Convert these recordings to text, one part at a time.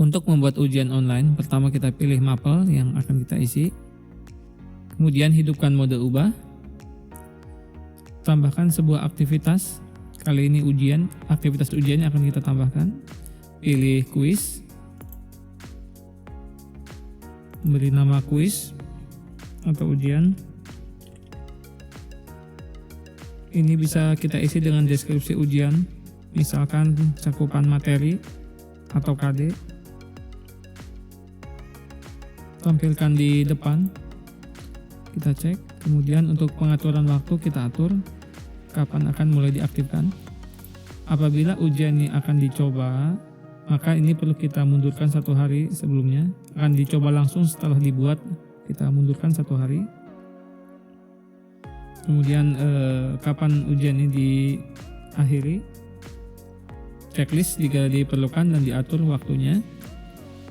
Untuk membuat ujian online, pertama kita pilih mapel yang akan kita isi. Kemudian hidupkan mode ubah. Tambahkan sebuah aktivitas. Kali ini ujian, aktivitas ujiannya akan kita tambahkan. Pilih kuis. Beri nama kuis atau ujian. Ini bisa kita isi dengan deskripsi ujian, misalkan cakupan materi atau KD. Tampilkan di depan, kita cek. Kemudian untuk pengaturan waktu kita atur kapan akan mulai diaktifkan. Apabila ujian ini akan dicoba, maka ini perlu kita mundurkan 1 hari sebelumnya. Akan dicoba langsung setelah dibuat, kita mundurkan 1 hari. Kemudian kapan ujian ini diakhiri, checklist jika diperlukan dan diatur waktunya.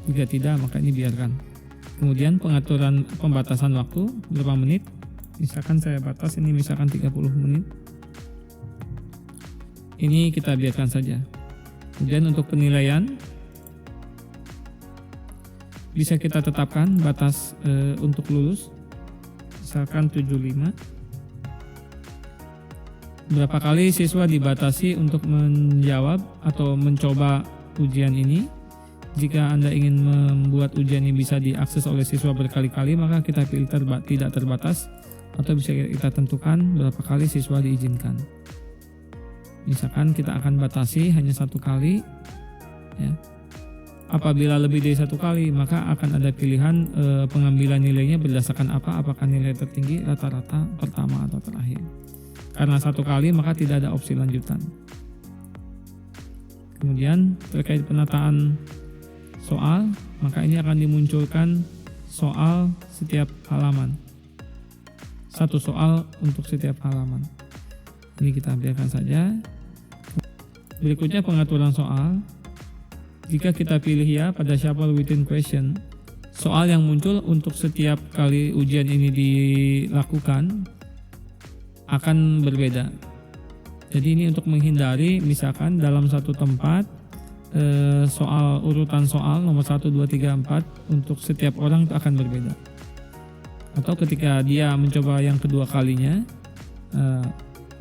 Jika tidak, maka ini biarkan. Kemudian pengaturan pembatasan waktu berapa menit, misalkan saya batas ini misalkan 30 menit. Ini kita biarkan saja. Kemudian untuk penilaian bisa kita tetapkan batas untuk lulus, misalkan 75. Berapa kali siswa dibatasi untuk menjawab atau mencoba ujian ini? Jika Anda ingin membuat ujian ini bisa diakses oleh siswa berkali-kali, maka kita pilih tidak terbatas, atau bisa kita tentukan berapa kali siswa diizinkan. Misalkan kita akan batasi hanya 1 kali, ya. Apabila lebih dari 1 kali, maka akan ada pilihan pengambilan nilainya berdasarkan apa, apakah nilai tertinggi, rata-rata, pertama atau terakhir. Karena 1 kali maka tidak ada opsi lanjutan. Kemudian terkait penataan soal, maka ini akan dimunculkan soal setiap halaman. 1 soal untuk setiap halaman. Ini kita biarkan saja. Berikutnya pengaturan soal. Jika kita pilih ya pada shuffle within question, soal yang muncul untuk setiap kali ujian ini dilakukan akan berbeda. Jadi ini untuk menghindari misalkan dalam satu tempat soal urutan soal nomor 1, 2, 3, 4 untuk setiap orang itu akan berbeda. Atau ketika dia mencoba yang kedua kalinya,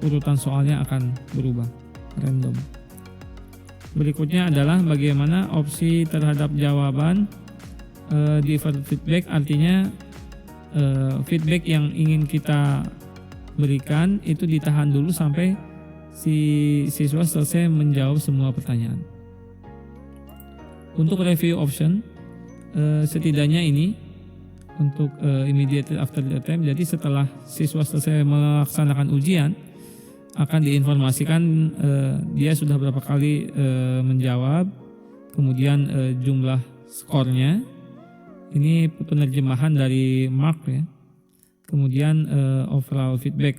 urutan soalnya akan berubah, random. Berikutnya adalah bagaimana opsi terhadap jawaban deferred feedback, artinya feedback yang ingin kita berikan itu ditahan dulu sampai si siswa selesai menjawab semua pertanyaan. Untuk review option, setidaknya ini untuk immediately after the attempt, jadi setelah siswa selesai melaksanakan ujian akan diinformasikan dia sudah berapa kali menjawab, kemudian jumlah skornya. Ini penerjemahan dari Mark ya. Kemudian overall feedback,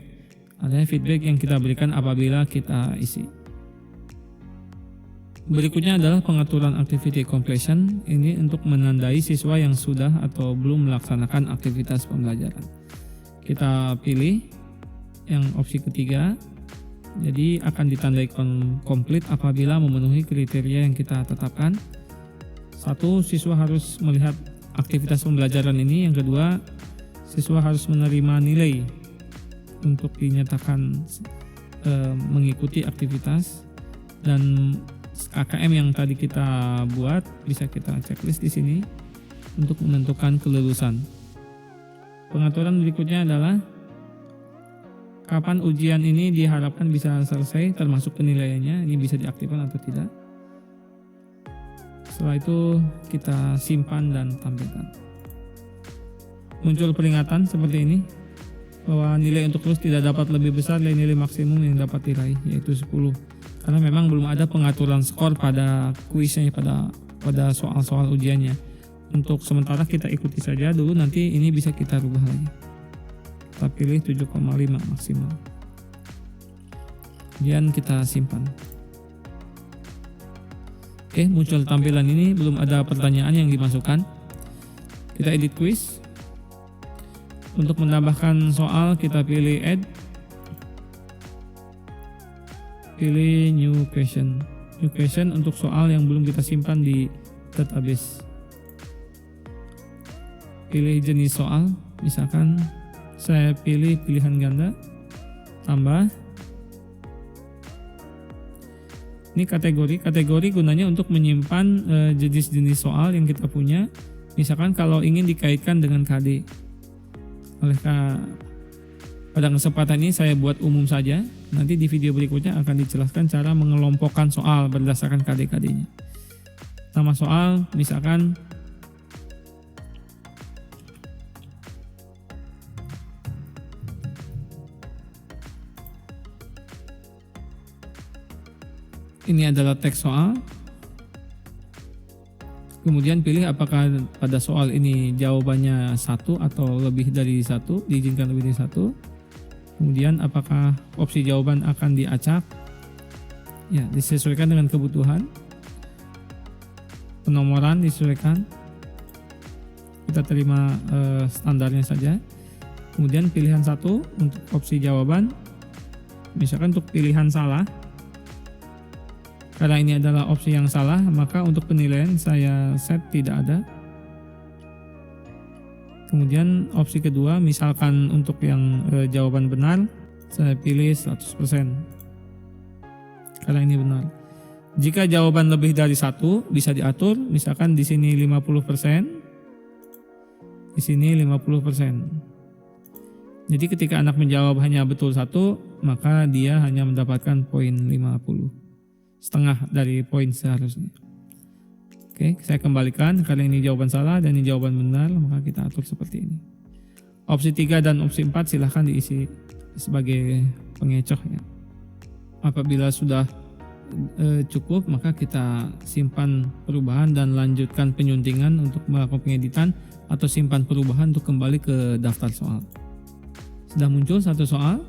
ada feedback yang kita berikan apabila kita isi. Berikutnya adalah pengaturan activity completion. Ini untuk menandai siswa yang sudah atau belum melaksanakan aktivitas pembelajaran. Kita pilih yang opsi ketiga. Jadi akan ditandai complete apabila memenuhi kriteria yang kita tetapkan. 1, siswa harus melihat aktivitas pembelajaran ini. Yang kedua, siswa harus menerima nilai untuk dinyatakan mengikuti aktivitas, dan KKM yang tadi kita buat bisa kita checklist di sini untuk menentukan kelulusan. Pengaturan berikutnya adalah kapan ujian ini diharapkan bisa selesai, termasuk penilaiannya, ini bisa diaktifkan atau tidak. Setelah itu kita simpan dan tampilkan. Muncul peringatan seperti ini bahwa nilai untuk lulus tidak dapat lebih besar dari nilai maksimum yang dapat diraih, yaitu 10. Karena memang belum ada pengaturan skor pada kuisnya, pada soal-soal ujiannya. Untuk sementara kita ikuti saja dulu, nanti ini bisa kita rubah lagi. Kita pilih 7,5 maksimal. Kemudian kita simpan. Oke, muncul tampilan ini, belum ada pertanyaan yang dimasukkan. Kita edit quiz. Untuk menambahkan soal kita pilih add. Pilih new question. New question untuk soal yang belum kita simpan di database. Pilih jenis soal, misalkan saya pilih pilihan ganda, tambah. Ini kategori gunanya untuk menyimpan jenis-jenis soal yang kita punya. Misalkan kalau ingin dikaitkan dengan KD. Pada kesempatan ini saya buat umum saja. Nanti di video berikutnya akan dijelaskan cara mengelompokkan soal berdasarkan KD-KD-nya. Nama soal misalkan ini adalah teks soal. Kemudian pilih apakah pada soal ini jawabannya 1 atau lebih dari 1, diizinkan lebih dari 1. Kemudian apakah opsi jawaban akan diacak. Ya, disesuaikan dengan kebutuhan. Penomoran disesuaikan. Kita terima standarnya saja. Kemudian pilihan 1 untuk opsi jawaban. Misalkan untuk pilihan salah. Karena ini adalah opsi yang salah, maka untuk penilaian saya set tidak ada. Kemudian opsi kedua, misalkan untuk yang jawaban benar, saya pilih 100%. Karena ini benar. Jika jawaban lebih dari 1, bisa diatur, misalkan di sini 50%, di sini 50%. Jadi ketika anak menjawab hanya betul 1, maka dia hanya mendapatkan poin 50. Setengah dari poin seharusnya. Oke, saya kembalikan karena ini jawaban salah dan ini jawaban benar, maka kita atur seperti ini. Opsi 3 dan opsi 4 silahkan diisi sebagai pengecoh ya. Apabila sudah cukup, maka kita simpan perubahan dan lanjutkan penyuntingan untuk melakukan pengeditan atau simpan perubahan untuk kembali ke daftar soal. Sudah muncul satu soal.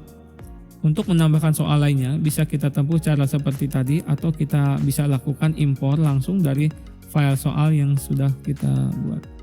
Untuk menambahkan soal lainnya bisa kita tempuh cara seperti tadi atau kita bisa lakukan impor langsung dari file soal yang sudah kita buat.